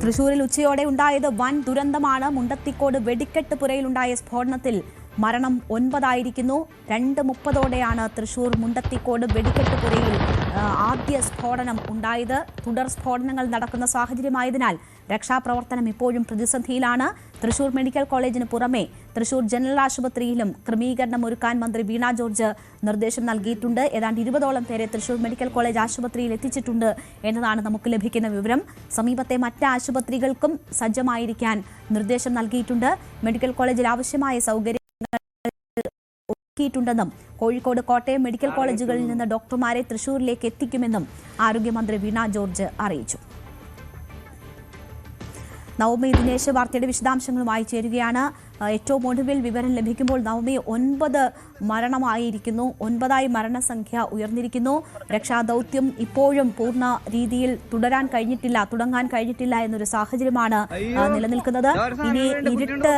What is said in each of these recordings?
തൃശൂരിൽ ഉച്ചയോടെ ഉണ്ടായത് വൻ ദുരന്തമാണ്. മുണ്ടത്തിക്കോട് വെടിക്കെട്ട് പുരയിലുണ്ടായ സ്ഫോടനത്തിൽ മരണം 9 ആയിരിക്കുന്നു. 2:30ഓടെയാണ് തൃശൂർ മുണ്ടത്തിക്കോട് വെടിക്കെട്ട് പുരയിൽ ആദ്യ സ്ഫോടനം ഉണ്ടായത്. തുടർ സ്ഫോടനങ്ങൾ നടക്കുന്ന സാഹചര്യമായതിനാൽ രക്ഷാപ്രവർത്തനം ഇപ്പോഴും പ്രതിസന്ധിയിലാണ്. തൃശൂർ മെഡിക്കൽ കോളേജിന് പുറമെ തൃശൂർ ജനറൽ ആശുപത്രിയിലും ക്രമീകരണം ഒരുക്കാൻ മന്ത്രി വീണ ജോർജ് നിർദ്ദേശം നൽകിയിട്ടുണ്ട്. ഏതാണ്ട് 20ഓളം പേരെ തൃശൂർ മെഡിക്കൽ കോളേജ് ആശുപത്രിയിൽ എത്തിച്ചിട്ടുണ്ട് എന്നതാണ് നമുക്ക് ലഭിക്കുന്ന വിവരം. സമീപത്തെ മറ്റ് ആശുപത്രികൾക്കും സജ്ജമായിരിക്കാൻ നിർദ്ദേശം നൽകിയിട്ടുണ്ട്. മെഡിക്കൽ കോളേജിൽ ആവശ്യമായ സൗകര്യം ുണ്ടെന്നും കോഴിക്കോട്, കോട്ടയം മെഡിക്കൽ കോളേജുകളിൽ നിന്ന് ഡോക്ടർമാരെ തൃശൂരിലേക്ക് എത്തിക്കുമെന്നും ആരോഗ്യമന്ത്രി വീണ ജോർജ് അറിയിച്ചു. നവമി ദിനേശ് വാർത്തയുടെ വിശദാംശങ്ങളുമായി ചേരുകയാണ്. ഏറ്റവും ഒടുവിൽ വിവരം ലഭിക്കുമ്പോൾ നവമി 9 മരണമായിരിക്കുന്നു. 9ആയി മരണസംഖ്യ ഉയർന്നിരിക്കുന്നു. രക്ഷാദൌത്യം ഇപ്പോഴും പൂർണ്ണ രീതിയിൽ തുടങ്ങാൻ കഴിഞ്ഞിട്ടില്ല എന്നൊരു സാഹചര്യമാണ് നിലനിൽക്കുന്നത്. ഇനി ഇരുട്ട്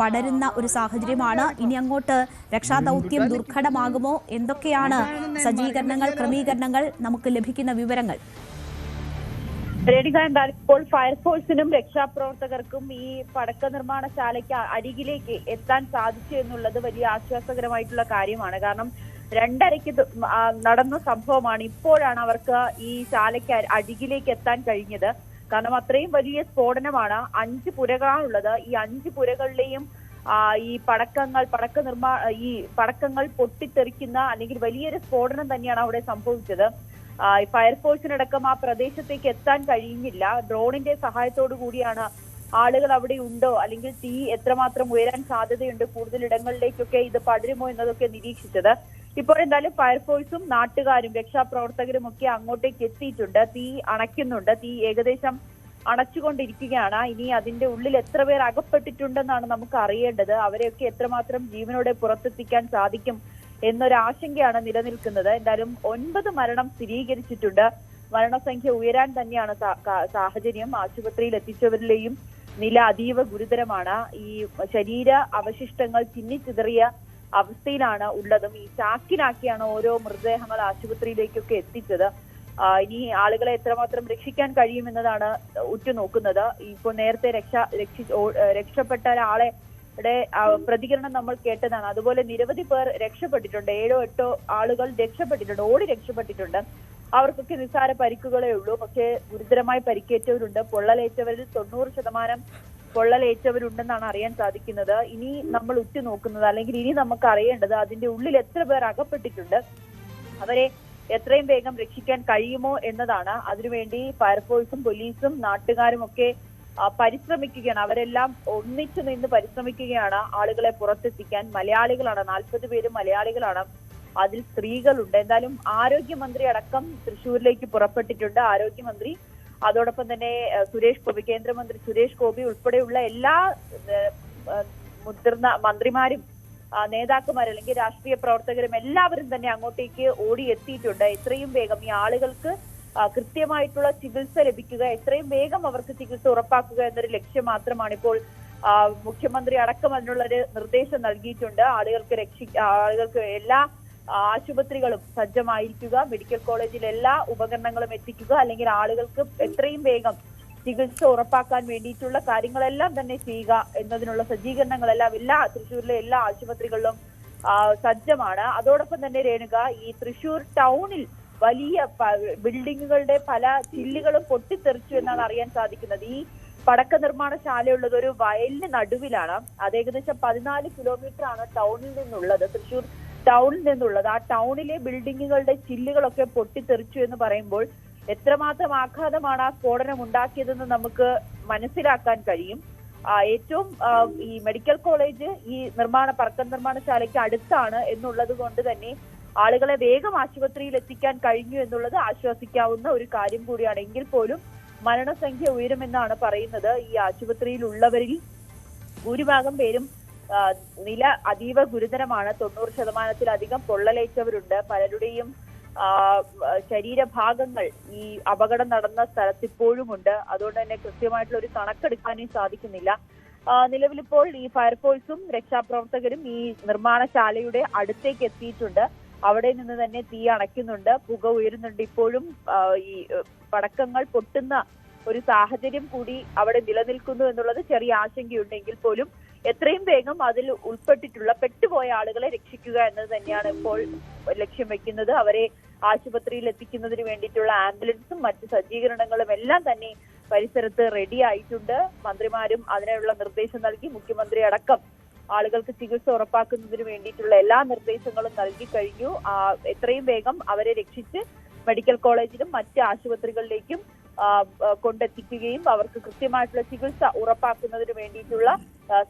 പടരുന്ന ഒരു സാഹചര്യമാണ്. ഇനി അങ്ങോട്ട് രക്ഷാദൌത്യം ദുർഘടമാകുമോ? എന്തൊക്കെയാണ് സജ്ജീകരണങ്ങൾ, ക്രമീകരണങ്ങൾ? നമുക്ക് ലഭിക്കുന്ന വിവരങ്ങൾ. രേണിക, എന്നാൽ ഇപ്പോൾ ഫയർഫോഴ്സിനും രക്ഷാപ്രവർത്തകർക്കും ഈ പടക്ക നിർമ്മാണശാലയ്ക്ക് അരികിലേക്ക് എത്താൻ സാധിച്ചു എന്നുള്ളത് വലിയ ആശ്വാസകരമായിട്ടുള്ള കാര്യമാണ്. കാരണം 2:30-ക്ക് നടന്ന സംഭവമാണ്. ഇപ്പോഴാണ് അവർക്ക് ഈ ശാലയ്ക്ക് അരികിലേക്ക് എത്താൻ കഴിഞ്ഞത്. കാരണം അത്രയും വലിയ സ്ഫോടനമാണ്. 5 പുരകളാണുള്ളത്. ഈ 5 പുരകളിലെയും ഈ പടക്കങ്ങൾ പൊട്ടിത്തെറിക്കുന്ന അല്ലെങ്കിൽ വലിയൊരു സ്ഫോടനം തന്നെയാണ് അവിടെ സംഭവിച്ചത്. ഫയർഫോഴ്സിനടക്കം ആ പ്രദേശത്തേക്ക് എത്താൻ കഴിയുന്നില്ല. ഡ്രോണിന്റെ സഹായത്തോടു കൂടിയാണ് ആളുകൾ അവിടെ ഉണ്ടോ, അല്ലെങ്കിൽ തീ എത്രമാത്രം ഉയരാൻ സാധ്യതയുണ്ട്, കൂടുതൽ ഇടങ്ങളിലേക്കൊക്കെ ഇത് പടരുമോ എന്നതൊക്കെ നിരീക്ഷിച്ചത്. ഇപ്പോൾ എന്തായാലും ഫയർഫോഴ്സും നാട്ടുകാരും രക്ഷാപ്രവർത്തകരും ഒക്കെ അങ്ങോട്ടേക്ക് എത്തിയിട്ടുണ്ട്. തീ അണയ്ക്കുന്നുണ്ട്. തീ ഏകദേശം അണച്ചുകൊണ്ടിരിക്കുകയാണ്. ഇനി അതിന്റെ ഉള്ളിൽ എത്ര പേർ അകപ്പെട്ടിട്ടുണ്ടെന്നാണ് നമുക്ക് അറിയേണ്ടത്. അവരെയൊക്കെ എത്രമാത്രം ജീവനോടെ പുറത്തെത്തിക്കാൻ സാധിക്കും എന്നൊരാശങ്കയാണ് നിലനിൽക്കുന്നത്. എന്തായാലും 9 മരണം സ്ഥിരീകരിച്ചിട്ടുണ്ട്. മരണസംഖ്യ ഉയരാൻ തന്നെയാണ് സാഹചര്യം. ആശുപത്രിയിൽ എത്തിച്ചവരിലെയും നില അതീവ ഗുരുതരമാണ്. ഈ ശരീര അവശിഷ്ടങ്ങൾ ചിന്നിച്ചിതറിയ അവസ്ഥയിലാണ് ഉള്ളതും. ഈ ചാക്കിനാക്കിയാണ് ഓരോ മൃതദേഹങ്ങൾ ആശുപത്രിയിലേക്കൊക്കെ എത്തിച്ചത്. ഇനി ആളുകളെ എത്രമാത്രം രക്ഷിക്കാൻ കഴിയുമെന്നതാണ് ഉറ്റുനോക്കുന്നത്. ഇപ്പോൾ നേരത്തെ രക്ഷപ്പെട്ട ഒരാളെ പ്രതികരണം നമ്മൾ കേട്ടതാണ്. അതുപോലെ നിരവധി പേർ രക്ഷപ്പെട്ടിട്ടുണ്ട്. 7-8 ആളുകൾ രക്ഷപ്പെട്ടിട്ടുണ്ട്, ഓടി രക്ഷപ്പെട്ടിട്ടുണ്ട്. അവർക്കൊക്കെ നിസ്സാര പരിക്കുകളേ ഉള്ളൂ. പക്ഷേ ഗുരുതരമായി പരിക്കേറ്റവരുണ്ട്. പൊള്ളലേറ്റവരിൽ 90% പൊള്ളലേറ്റവരുണ്ടെന്നാണ് അറിയാൻ സാധിക്കുന്നത്. ഇനി നമ്മൾ ഉറ്റുനോക്കുന്നത്, അല്ലെങ്കിൽ ഇനി നമുക്ക് അറിയേണ്ടത്, അതിന്റെ ഉള്ളിൽ എത്ര പേർ അകപ്പെട്ടിട്ടുണ്ട്, അവരെ എത്രയും വേഗം രക്ഷിക്കാൻ കഴിയുമോ എന്നതാണ്. അതിനുവേണ്ടി ഫയർഫോഴ്സും പോലീസും നാട്ടുകാരും ഒക്കെ പരിശ്രമിക്കുകയാണ്. അവരെല്ലാം ഒന്നിച്ചു നിന്ന് പരിശ്രമിക്കുകയാണ് ആളുകളെ പുറത്തെത്തിക്കാൻ. മലയാളികളാണ്, 40 പേരും മലയാളികളാണ്. അതിൽ സ്ത്രീകളുണ്ട്. എന്തായാലും ആരോഗ്യമന്ത്രി അടക്കം തൃശ്ശൂരിലേക്ക് പുറപ്പെട്ടിട്ടുണ്ട്. ആരോഗ്യമന്ത്രി, അതോടൊപ്പം തന്നെ സുരേഷ് ഗോപി, കേന്ദ്രമന്ത്രി സുരേഷ് ഗോപി ഉൾപ്പെടെയുള്ള എല്ലാ മുതിർന്ന മന്ത്രിമാരും നേതാക്കന്മാരും അല്ലെങ്കിൽ രാഷ്ട്രീയ പ്രവർത്തകരും എല്ലാവരും തന്നെ അങ്ങോട്ടേക്ക് ഓടിയെത്തിയിട്ടുണ്ട്. എത്രയും വേഗം ഈ ആളുകൾക്ക് കൃത്യമായിട്ടുള്ള ചികിത്സ ലഭിക്കുക, എത്രയും വേഗം അവർക്ക് ചികിത്സ ഉറപ്പാക്കുക എന്നൊരു ലക്ഷ്യം മാത്രമാണ് ഇപ്പോൾ മുഖ്യമന്ത്രി അടക്കം അതിനുള്ളൊരു നിർദ്ദേശം നൽകിയിട്ടുണ്ട്. ആളുകൾക്ക് എല്ലാ ആശുപത്രികളും സജ്ജമായിരിക്കുക, മെഡിക്കൽ കോളേജിൽ എല്ലാ ഉപകരണങ്ങളും എത്തിക്കുക, അല്ലെങ്കിൽ ആളുകൾക്ക് എത്രയും വേഗം ചികിത്സ ഉറപ്പാക്കാൻ വേണ്ടിയിട്ടുള്ള കാര്യങ്ങളെല്ലാം തന്നെ ചെയ്യുക എന്നതിനുള്ള സജ്ജീകരണങ്ങളെല്ലാം തൃശ്ശൂരിലെ എല്ലാ ആശുപത്രികളിലും സജ്ജമാണ്. അതോടൊപ്പം തന്നെ രേണുക, ഈ തൃശ്ശൂർ ടൗണിൽ വലിയ ബിൽഡിങ്ങുകളുടെ പല ചില്ലുകളും പൊട്ടിത്തെറിച്ചു എന്നാണ് അറിയാൻ സാധിക്കുന്നത്. ഈ പടക്ക നിർമ്മാണശാലയുള്ളത് ഒരു വയലിന് നടുവിലാണ്. അത് ഏകദേശം 14 കിലോമീറ്റർ ആണ് ടൗണിൽ നിന്നുള്ളത്, തൃശ്ശൂർ ടൗണിൽ നിന്നുള്ളത്. ആ ടൗണിലെ ബിൽഡിങ്ങുകളുടെ ചില്ലുകളൊക്കെ പൊട്ടിത്തെറിച്ചു എന്ന് പറയുമ്പോൾ എത്രമാത്രം ആഘാതമാണ് ആ സ്ഫോടനം ഉണ്ടാക്കിയതെന്ന് നമുക്ക് മനസ്സിലാക്കാൻ കഴിയും. ഏറ്റവും ഈ മെഡിക്കൽ കോളേജ് ഈ പടക്ക നിർമ്മാണശാലയ്ക്ക് അടുത്താണ് എന്നുള്ളത് കൊണ്ട് തന്നെ ആളുകളെ വേഗം ആശുപത്രിയിൽ എത്തിക്കാൻ കഴിഞ്ഞു എന്നുള്ളത് ആശ്വസിക്കാവുന്ന ഒരു കാര്യം കൂടിയാണ്. എങ്കിൽ പോലും മരണസംഖ്യ ഉയരുമെന്നാണ് പറയുന്നത്. ഈ ആശുപത്രിയിൽ ഉള്ളവരിൽ ഭൂരിഭാഗം പേരും നില അതീവ ഗുരുതരമാണ്. 90%-ലധികം പൊള്ളലേറ്റവരുണ്ട്. പലരുടെയും ശരീരഭാഗങ്ങൾ ഈ അപകടം നടന്ന സ്ഥലത്ത് ഇപ്പോഴുമുണ്ട്. അതുകൊണ്ട് തന്നെ കൃത്യമായിട്ടുള്ള ഒരു കണക്കെടുക്കാനേ സാധിക്കുന്നില്ല. നിലവിലിപ്പോൾ ഈ ഫയർഫോഴ്സും രക്ഷാപ്രവർത്തകരും ഈ നിർമ്മാണശാലയുടെ അടുത്തേക്ക് എത്തിയിട്ടുണ്ട്. അവിടെ നിന്ന് തന്നെ തീ അണയ്ക്കുന്നുണ്ട്, പുക ഉയരുന്നുണ്ട്. ഇപ്പോഴും ഈ പടക്കങ്ങൾ പൊട്ടുന്ന ഒരു സാഹചര്യം കൂടി അവിടെ നിലനിൽക്കുന്നു എന്നുള്ളത് ചെറിയ ആശങ്കയുണ്ടെങ്കിൽ പോലും എത്രയും വേഗം അതിൽ പെട്ടുപോയ ആളുകളെ രക്ഷിക്കുക എന്നത് തന്നെയാണ് ഇപ്പോൾ ലക്ഷ്യം വെക്കുന്നത്. അവരെ ആശുപത്രിയിൽ എത്തിക്കുന്നതിന് വേണ്ടിയിട്ടുള്ള ആംബുലൻസും മറ്റ് സജ്ജീകരണങ്ങളും എല്ലാം തന്നെ പരിസരത്ത് റെഡി ആയിട്ടുണ്ട്. മന്ത്രിമാരും അതിനുള്ള നിർദ്ദേശം നൽകി. മുഖ്യമന്ത്രി അടക്കം ആളുകൾക്ക് ചികിത്സ ഉറപ്പാക്കുന്നതിന് വേണ്ടിയിട്ടുള്ള എല്ലാ നിർദ്ദേശങ്ങളും നൽകി കഴിഞ്ഞു. എത്രയും വേഗം അവരെ രക്ഷിച്ച് മെഡിക്കൽ കോളേജിലും മറ്റ് ആശുപത്രികളിലേക്കും കൊണ്ടെത്തിക്കുകയും അവർക്ക് കൃത്യമായിട്ടുള്ള ചികിത്സ ഉറപ്പാക്കുന്നതിന് വേണ്ടിയിട്ടുള്ള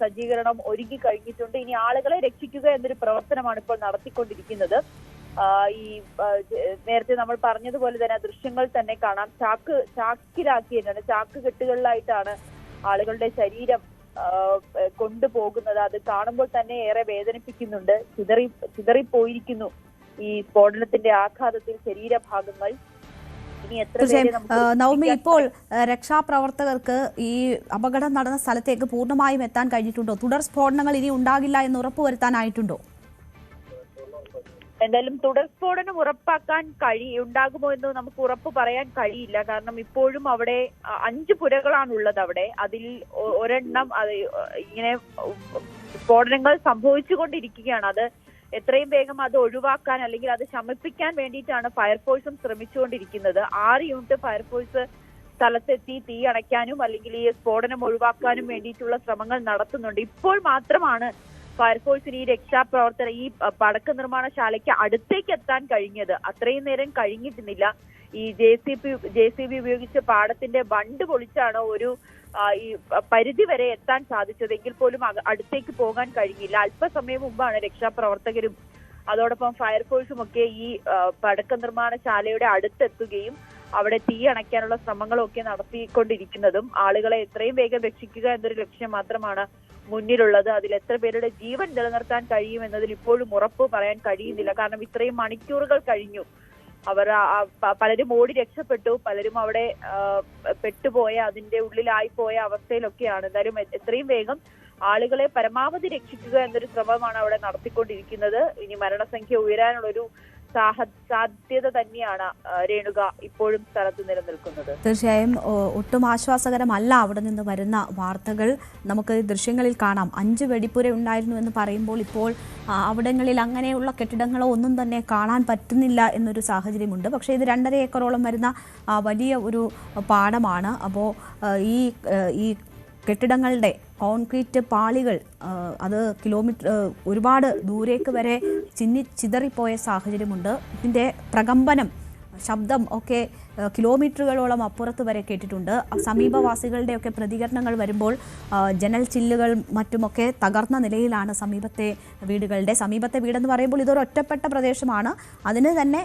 സജ്ജീകരണം ഒരുങ്ങി കഴിഞ്ഞിട്ടുണ്ട്. ഇനി ആളുകളെ രക്ഷിക്കുക എന്നൊരു പ്രവർത്തനമാണ് ഇപ്പോൾ നടത്തിക്കൊണ്ടിരിക്കുന്നത്. ഈ നേരത്തെ നമ്മൾ പറഞ്ഞതുപോലെ തന്നെ ദൃശ്യങ്ങൾ തന്നെ കാണാം. ചാക്കിലാക്കിയാണ്, ചാക്ക് കെട്ടുകളിലായിട്ടാണ് ആളുകളുടെ ശരീരം കൊണ്ടുപോകുന്നത്. അത് കാണുമ്പോൾ തന്നെ ഏറെ വേദനിപ്പിക്കുന്നുണ്ട്. ചിതറിപ്പോയിരിക്കുന്നു ഈ സ്ഫോടനത്തിന്റെ ആഘാതത്തിൽ ശരീരഭാഗങ്ങൾ. ഇനി എത്ര പേരെ നവമി, ഇപ്പോൾ രക്ഷാപ്രവർത്തകർക്ക് ഈ അപകടം നടന്ന സ്ഥലത്തേക്ക് പൂർണ്ണമായും എത്താൻ കഴിഞ്ഞിട്ടുണ്ടോ? തുടർ സ്ഫോടനങ്ങൾ ഇനി ഉണ്ടാകില്ല എന്ന് ഉറപ്പുവരുത്താനായിട്ടുണ്ടോ? എന്തായാലും തുടർ സ്ഫോടനം ഉണ്ടാകുമോ എന്ന് നമുക്ക് ഉറപ്പ് പറയാൻ കഴിയില്ല. കാരണം ഇപ്പോഴും അവിടെ 5 പുരകളാണുള്ളത്. അവിടെ അതിൽ ഒരെണ്ണം ഇങ്ങനെ സ്ഫോടനങ്ങൾ സംഭവിച്ചുകൊണ്ടിരിക്കുകയാണ്. അത് എത്രയും വേഗം അത് ഒഴിവാക്കാൻ അല്ലെങ്കിൽ അത് ശമിപ്പിക്കാൻ വേണ്ടിയിട്ടാണ് ഫയർഫോഴ്സും ശ്രമിച്ചുകൊണ്ടിരിക്കുന്നത്. 6 യൂണിറ്റ് ഫയർഫോഴ്സ് സ്ഥലത്തെത്തി തീ അണയ്ക്കാനും അല്ലെങ്കിൽ ഈ സ്ഫോടനം ഒഴിവാക്കാനും വേണ്ടിയിട്ടുള്ള ശ്രമങ്ങൾ നടത്തുന്നുണ്ട്. ഇപ്പോൾ മാത്രമാണ് ഫയർഫോഴ്സിന് ഈ രക്ഷാപ്രവർത്തന ഈ പടക്ക നിർമ്മാണശാലയ്ക്ക് അടുത്തേക്ക് എത്താൻ കഴിഞ്ഞത്. അത്രയും നേരം കഴിഞ്ഞിരുന്നില്ല. ഈ JCB ഉപയോഗിച്ച് പാടത്തിന്റെ ബണ്ട് പൊളിച്ചാണ് ഒരു ഈ പരിധി വരെ എത്താൻ സാധിച്ചത്. എങ്കിൽ പോലും അടുത്തേക്ക് പോകാൻ കഴിഞ്ഞില്ല. അല്പസമയം മുമ്പാണ് രക്ഷാപ്രവർത്തകരും അതോടൊപ്പം ഫയർഫോഴ്സും ഒക്കെ ഈ പടക്ക നിർമ്മാണശാലയുടെ അടുത്തെത്തുകയും അവിടെ തീ അണയ്ക്കാനുള്ള ശ്രമങ്ങളൊക്കെ നടത്തിക്കൊണ്ടിരിക്കുന്നതും. ആളുകളെ എത്രയും വേഗം രക്ഷിക്കുക എന്നൊരു ലക്ഷ്യം മാത്രമാണ് മുന്നിലുള്ളത്. അതിൽ എത്ര പേരുടെ ജീവൻ നിലനിർത്താൻ കഴിയും എന്നതിൽ ഇപ്പോഴും ഉറപ്പ് പറയാൻ കഴിയുന്നില്ല. കാരണം ഇത്രയും മണിക്കൂറുകൾ കഴിഞ്ഞു. അവർ പലരും ഓടി രക്ഷപ്പെട്ടു, പലരും അവിടെ പെട്ടുപോയ അതിന്റെ ഉള്ളിലായി പോയ അവസ്ഥയിലൊക്കെയാണ്. എന്തായാലും എത്രയും വേഗം ആളുകളെ പരമാവധി രക്ഷിക്കുക എന്നൊരു ശ്രമമാണ് അവിടെ നടത്തിക്കൊണ്ടിരിക്കുന്നത്. ഇനി മരണസംഖ്യ ഉയരാനുള്ളൊരു സാധ്യത തന്നെയാണ് രേണുക ഇപ്പോഴും സ്ഥലത്ത് നിലനിൽക്കുന്നത്. തീർച്ചയായും ഒട്ടും ആശ്വാസകരമല്ല അവിടെ നിന്ന് വരുന്ന വാർത്തകൾ. നമുക്ക് ദൃശ്യങ്ങളിൽ കാണാം 5 വെടിപ്പുര ഉണ്ടായിരുന്നു എന്ന് പറയുമ്പോൾ ഇപ്പോൾ അവിടങ്ങളിൽ അങ്ങനെയുള്ള കെട്ടിടങ്ങളോ ഒന്നും തന്നെ കാണാൻ പറ്റുന്നില്ല എന്നൊരു സാഹചര്യമുണ്ട്. പക്ഷേ ഇത് 2.5 ഏക്കറോളം വരുന്ന വലിയ ഒരു പാടമാണ്. അപ്പോൾ ഈ കെട്ടിടങ്ങളുടെ കോൺക്രീറ്റ് പാളികൾ അത് ഒരുപാട് ദൂരേക്ക് വരെ ചിതറിപ്പോയ സാഹചര്യമുണ്ട്. ഇതിൻ്റെ പ്രകമ്പനം ശബ്ദം ഒക്കെ കിലോമീറ്ററുകളോളം അപ്പുറത്ത് വരെ കേട്ടിട്ടുണ്ട്. സമീപവാസികളുടെയൊക്കെ പ്രതികരണങ്ങൾ വരുമ്പോൾ ജനൽ ചില്ലുകൾ മറ്റുമൊക്കെ തകർന്ന നിലയിലാണ് സമീപത്തെ വീടെന്ന് പറയുമ്പോൾ ഇതൊരു ഒറ്റപ്പെട്ട പ്രദേശമാണ്. അതിന് തന്നെ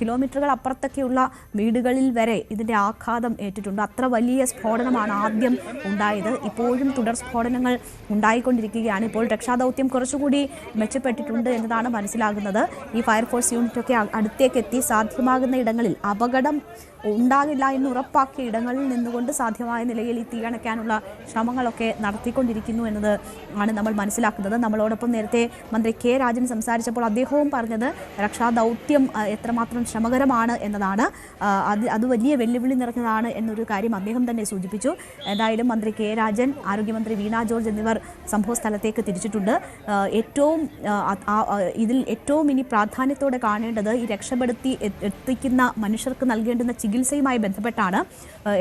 കിലോമീറ്ററുകൾ അപ്പുറത്തൊക്കെയുള്ള വീടുകളിൽ വരെ ഇതിൻ്റെ ആഘാതം ഏറ്റിട്ടുണ്ട്. അത്ര വലിയ സ്ഫോടനമാണ് ആദ്യം ഉണ്ടായത്. ഇപ്പോഴും തുടർ സ്ഫോടനങ്ങൾ ഉണ്ടായിക്കൊണ്ടിരിക്കുകയാണ്. ഇപ്പോൾ രക്ഷാദൗത്യം കുറച്ചുകൂടി മെച്ചപ്പെട്ടിട്ടുണ്ട് എന്നതാണ് മനസ്സിലാകുന്നത്. ഈ ഫയർഫോഴ്സ് യൂണിറ്റൊക്കെ അടുത്തേക്ക് എത്തി സാധ്യമാകുന്ന ഇടങ്ങളിൽ അപകടം ഉണ്ടാകില്ല എന്ന് ഉറപ്പാക്കിയ ഇടങ്ങളിൽ നിന്നുകൊണ്ട് സാധ്യമായ നിലയിൽ ഈ തീയണയ്ക്കാനുള്ള ശ്രമങ്ങളൊക്കെ നടത്തിക്കൊണ്ടിരിക്കുന്നു എന്നത് ആണ് നമ്മൾ മനസ്സിലാക്കുന്നത്. നമ്മളോടൊപ്പം നേരത്തെ മന്ത്രി കെ രാജൻ സംസാരിച്ചപ്പോൾ അദ്ദേഹവും പറഞ്ഞത് രക്ഷാദൗത്യം എത്രമാത്രം ശ്രമകരമാണ് എന്നതാണ്. അത് വലിയ വെല്ലുവിളി നിറഞ്ഞതാണ് എന്നൊരു കാര്യം അദ്ദേഹം തന്നെ സൂചിപ്പിച്ചു. എന്തായാലും മന്ത്രി കെ രാജൻ, ആരോഗ്യമന്ത്രി വീണ ജോർജ് എന്നിവർ സംഭവ സ്ഥലത്തേക്ക് തിരിച്ചിട്ടുണ്ട്. ഇതിൽ ഏറ്റവും ഇനി പ്രാധാന്യത്തോടെ കാണേണ്ടത് ഈ രക്ഷപ്പെടുത്തി എത്തിക്കുന്ന മനുഷ്യർക്ക് നൽകേണ്ടുന്ന ചികിത്സയുമായി ബന്ധപ്പെട്ടാണ്.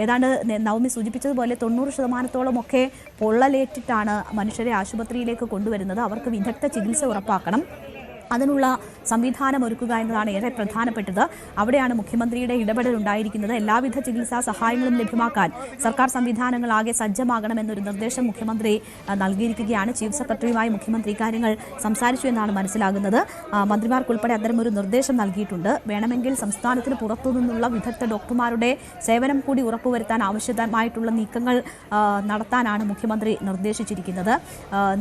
ഏതാണ്ട് നവമി സൂചിപ്പിച്ചതുപോലെ 90% ഒക്കെ പൊള്ളലേറ്റിട്ടാണ് മനുഷ്യരെ ആശുപത്രിയിലേക്ക് കൊണ്ടുവരുന്നത്. അവർക്ക് വിദഗ്ധ ചികിത്സ ഉറപ്പാക്കണം. അതിനുള്ള സംവിധാനം ഒരുക്കുക എന്നതാണ് ഏറെ പ്രധാനപ്പെട്ടത്. അവിടെയാണ് മുഖ്യമന്ത്രിയുടെ ഇടപെടൽ ഉണ്ടായിരിക്കുന്നത്. എല്ലാവിധ ചികിത്സാ സഹായങ്ങളും ലഭ്യമാക്കാൻ സർക്കാർ സംവിധാനങ്ങൾ ആകെ സജ്ജമാകണമെന്നൊരു നിർദ്ദേശം മുഖ്യമന്ത്രി നൽകിയിരിക്കുകയാണ്. ചീഫ് സെക്രട്ടറിയുമായി മുഖ്യമന്ത്രി ഇക്കാര്യങ്ങൾ സംസാരിച്ചു എന്നാണ് മനസ്സിലാകുന്നത്. മന്ത്രിമാർക്കുൾപ്പെടെ അത്തരമൊരു നിർദ്ദേശം നൽകിയിട്ടുണ്ട്. വേണമെങ്കിൽ സംസ്ഥാനത്തിന് പുറത്തുനിന്നുള്ള വിദഗ്ധ ഡോക്ടർമാരുടെ സേവനം കൂടി ഉറപ്പുവരുത്താൻ ആവശ്യമായിട്ടുള്ള നീക്കങ്ങൾ നടത്താനാണ് മുഖ്യമന്ത്രി നിർദ്ദേശിച്ചിരിക്കുന്നത്.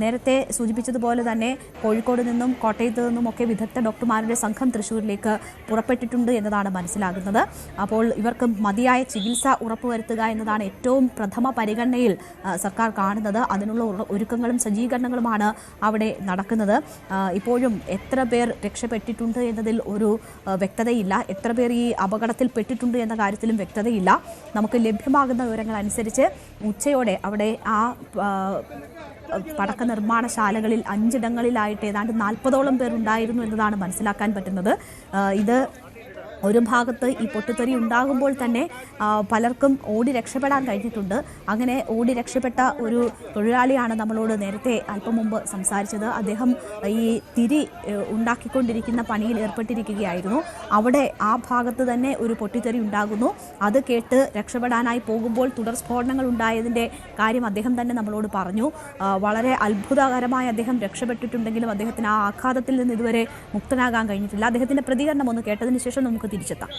നേരത്തെ സൂചിപ്പിച്ചതുപോലെ തന്നെ കോഴിക്കോട് നിന്നും കോട്ടയത്ത് നിന്നുമൊക്കെ വിദഗ്ധ ഡോക്ടർമാരുടെ സംഘം തൃശ്ശൂരിലേക്ക് പുറപ്പെട്ടിട്ടുണ്ട് എന്നതാണ് മനസ്സിലാകുന്നത്. അപ്പോൾ ഇവർക്ക് മതിയായ ചികിത്സ ഉറപ്പുവരുത്തുക എന്നതാണ് ഏറ്റവും പ്രഥമ പരിഗണനയിൽ സർക്കാർ കാണുന്നത്. അതിനുള്ള ഒരുക്കങ്ങളും സജ്ജീകരണങ്ങളുമാണ് അവിടെ നടക്കുന്നത്. ഇപ്പോഴും എത്ര പേർ രക്ഷപ്പെട്ടിട്ടുണ്ട് എന്നതിൽ ഒരു വ്യക്തതയില്ല. എത്ര പേർ ഈ അപകടത്തിൽ പെട്ടിട്ടുണ്ട് എന്ന കാര്യത്തിലും വ്യക്തതയില്ല. നമുക്ക് ലഭ്യമാകുന്ന വിവരങ്ങൾ അനുസരിച്ച് ഉച്ചയോടെ അവിടെ ആ പടക്ക നിർമ്മാണശാലകളിൽ 5 ഇടങ്ങളിലായിട്ട് ഏതാണ്ട് 40ഓളം പേർ ഉണ്ടായിരുന്നു എന്നതാണ് മനസ്സിലാക്കാൻ പറ്റുന്നത്. ഇത് ഒരു ഭാഗത്ത് ഈ പൊട്ടിത്തെറി ഉണ്ടാകുമ്പോൾ തന്നെ പലർക്കും ഓടി രക്ഷപ്പെടാൻ കഴിഞ്ഞിട്ടുണ്ട്. അങ്ങനെ ഓടി രക്ഷപ്പെട്ട ഒരു തൊഴിലാളിയാണ് നമ്മളോട് നേരത്തെ അല്പം മുമ്പ് സംസാരിച്ചത്. അദ്ദേഹം ഈ തിരി ഉണ്ടാക്കിക്കൊണ്ടിരിക്കുന്ന പണിയിൽ ഏർപ്പെട്ടിരിക്കുകയായിരുന്നു. അവിടെ ആ ഭാഗത്ത് തന്നെ ഒരു പൊട്ടിത്തെറി ഉണ്ടാകുന്നു. അത് കേട്ട് രക്ഷപ്പെടാനായി പോകുമ്പോൾ തുടർ സ്ഫോടനങ്ങൾ ഉണ്ടായതിൻ്റെ കാര്യം അദ്ദേഹം തന്നെ നമ്മളോട് പറഞ്ഞു. വളരെ അത്ഭുതകരമായി അദ്ദേഹം രക്ഷപ്പെട്ടിട്ടുണ്ടെങ്കിലും അദ്ദേഹത്തിന് ആ ആഘാതത്തിൽ നിന്ന് ഇതുവരെ മുക്തനാകാൻ കഴിഞ്ഞിട്ടില്ല. അദ്ദേഹത്തിൻ്റെ പ്രതികരണം ഒന്ന് കേട്ടതിന് ശേഷം നമുക്ക് തിരിച്ചെത്താം.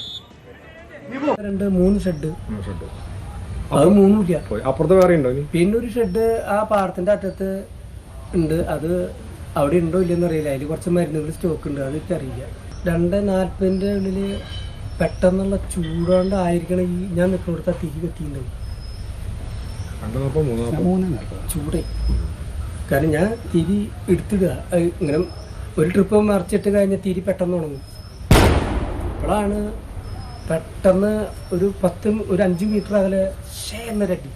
2-3 ഷെഡ് അത് 3 അപ്പുറത്ത് വേറെ ഉണ്ടോ? പിന്നെ ഒരു ഷെഡ് ആ പാടത്തിന്റെ അറ്റത്ത് ഉണ്ട്. അത് അവിടെ ഉണ്ടോ ഇല്ലെന്ന് അറിയില്ല. അതിൽ കുറച്ച് മരുന്നുകൾ സ്റ്റോക്ക് ഉണ്ട്, അത് എനിക്കറിയില്ല. 2:40 ഉള്ളില് പെട്ടെന്നുള്ള ചൂടുകൊണ്ട് ആയിരിക്കണം ഈ ഞാൻ നിൽക്കുന്നിടത്ത് തിരി കത്തിയിട്ടുണ്ടാവും. ചൂടേ കാരണം ഞാൻ തിരി എടുത്തിടുക ഇങ്ങനെ ഒരു ട്രിപ്പ് മറിച്ചിട്ട് കഴിഞ്ഞ തിരി പെട്ടെന്ന് ഉണങ്ങും. അപ്പോഴാണ് പെട്ടെന്ന് ഒരു 5 മീറ്റർ അകലെ എന്നരട്ടി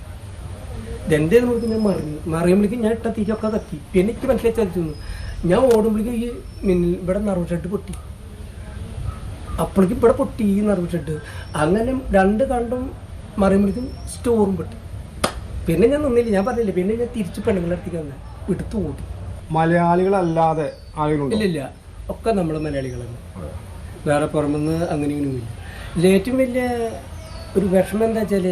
ഇതെന്തേ നോക്കി ഞാൻ മറിയുമ്പോഴേക്കും ഞാൻ ഇട്ട തിരിയൊക്കെ കത്തി. പിന്നെ എനിക്ക് മനസ്സിലായി ചതിച്ചു. ഞാൻ ഓടുമ്പോഴേക്കും ഈ ഇവിടെ നർവ് ഷെഡ് പൊട്ടി. അപ്പോഴേക്കും ഇവിടെ പൊട്ടി ഈ നർവ് ഷെഡ്. അങ്ങനെ 2 കണ്ടും മറിയുമ്പോഴേക്കും സ്റ്റോറും പൊട്ടി. പിന്നെ ഞാൻ നിന്നില്ല, ഞാൻ പറഞ്ഞില്ല. പിന്നെ ഞാൻ തിരിച്ച് പെണ്ണുങ്ങളുടെ അടുത്തേക്ക് വന്ന് എടുത്തു ഓടി. മലയാളികളല്ലാതെ ആളുകളുണ്ട്? ഇല്ല, ഒക്കെ നമ്മൾ മലയാളികളാണ്. വേറെ പുറമെന്ന് അങ്ങനെയൊന്നുമില്ല. ഏറ്റവും വലിയ ഒരു വിഷമം എന്താ വെച്ചാൽ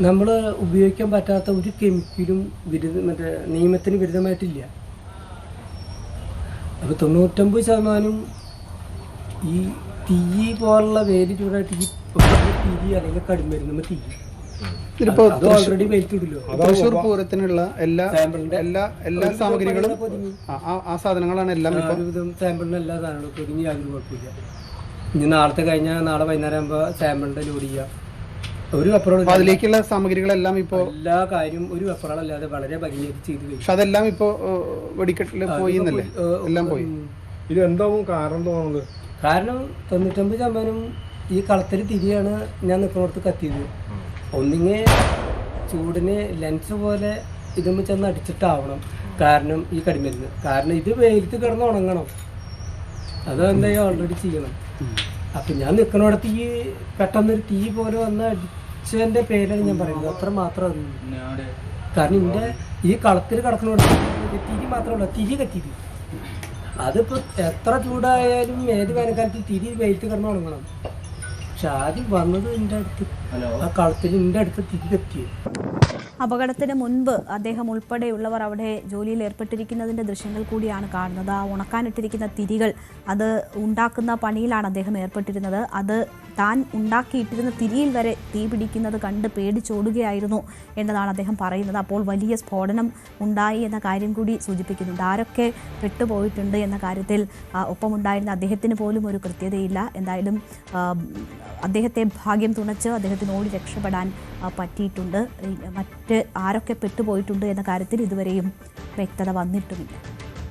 നമ്മൾ ഉപയോഗിക്കാൻ പറ്റാത്ത ഒരു കെമിക്കലും മറ്റേ നിയമത്തിന് വിരുദ്ധമായിട്ടില്ല. അപ്പോൾ 99% ഈ തീ പോലുള്ള വേലി ചൂടായിട്ട് ഈ തിരി അല്ലെങ്കിൽ കടിമരുന്ന് തീ ഓൾറെഡി വെയിറ്റില്ലോ. തൃശ്ശൂർ പൂരത്തിനുള്ള എല്ലാ സാമഗ്രികളും ആ സാധനങ്ങളാണ് എല്ലാം ഒരുവിധം സാമ്പിളിന് എല്ലാ സാധനങ്ങളും പൊതിഞ്ഞ് യാതൊരു കുഴപ്പമില്ല. ഇനി നാളത്തെ കഴിഞ്ഞാൽ നാളെ വൈകുന്നേരം ആകുമ്പോൾ സാമ്പിളിന്റെ ലോഡ് ചെയ്യാം. ഒരു വെപ്പറോൾ അതിലേക്കുള്ള സാമഗ്രികളെല്ലാം ഇപ്പോൾ എല്ലാ കാര്യം ഒരു വെപ്പറോളല്ലാതെ വളരെ ഭംഗിയായിട്ട് ചെയ്ത് കഴിയും. പക്ഷെ അതെല്ലാം ഇപ്പോൾ വെടിക്കെട്ടിൽ പോയി എന്നല്ലേ? എല്ലാം പോയി. ഇത് എന്താവും കാരണം തോന്നുന്നത്? കാരണം 99% ഈ കളത്തിൽ തിരിയാണ് ഞാൻ നിൽക്കുന്നിടത്ത് കത്തിയത്. ഒന്നിങ്ങെ ചൂടിന് ലെൻസ് പോലെ ഇതുമ്പോൾ ചെന്ന് അടിച്ചിട്ടാവണം. കാരണം ഈ കടിമരുന്ന് കാരണം ഇത് വെയിലത്ത് കിടന്ന് ഉണങ്ങണം. അതെന്തായാലും ഓൾറെഡി ചെയ്യണം. അപ്പം ഞാൻ നിൽക്കുന്നിടത്ത് ഈ പെട്ടെന്നൊരു തീ പോലെ വന്ന് അടിച്ചതിൻ്റെ പേരാണ് ഞാൻ പറയുന്നത്. അത്ര മാത്രം അറിയില്ല. കാരണം എൻ്റെ ഈ കളത്തിൽ കിടക്കുന്നോട് തിരി മാത്രമല്ല, തിരി കത്തിയത്. അതിപ്പോൾ എത്ര ചൂടായാലും ഏത് വേനൽക്കാലത്ത് തിരി വെയിലത്ത് കിടന്ന് ഉണങ്ങണം. പക്ഷെ ആദ്യം വന്നത് എൻ്റെ അടുത്ത് ആ കളത്തിൽ എൻ്റെ അടുത്ത് തിരി കത്തിയത്. അപകടത്തിന് മുൻപ് അദ്ദേഹം ഉൾപ്പെടെയുള്ളവർ അവിടെ ജോലിയിൽ ഏർപ്പെട്ടിരിക്കുന്നതിൻ്റെ ദൃശ്യങ്ങൾ കൂടിയാണ് കാണുന്നത്. ആ ഉണക്കാനിട്ടിരിക്കുന്ന തിരികൾ അത് ഉണ്ടാക്കുന്ന പണിയിലാണ് അദ്ദേഹം ഏർപ്പെട്ടിരുന്നത്. അത് താൻ ഉണ്ടാക്കിയിട്ടിരുന്ന തിരിയിൽ വരെ തീ പിടിക്കുന്നത് കണ്ട് പേടിച്ചോടുകയായിരുന്നു എന്നതാണ് അദ്ദേഹം പറയുന്നത്. അപ്പോൾ വലിയ സ്ഫോടനം ഉണ്ടായി എന്ന കാര്യം കൂടി സൂചിപ്പിക്കുന്നുണ്ട്. ആരൊക്കെ പെട്ടുപോയിട്ടുണ്ട് എന്ന കാര്യത്തിൽ ഒപ്പമുണ്ടായിരുന്ന അദ്ദേഹത്തിന് പോലും ഒരു കൃത്യതയില്ല. എന്തായാലും അദ്ദേഹത്തെ ഭാഗ്യം തുണച്ച് അദ്ദേഹത്തിന് ഓടി രക്ഷപ്പെടാൻ പറ്റിയിട്ടുണ്ട്. മറ്റ് ആരൊക്കെ പെട്ടുപോയിട്ടുണ്ട് എന്ന കാര്യത്തിൽ ഇതുവരെയും വ്യക്തത വന്നിട്ടുമില്ല.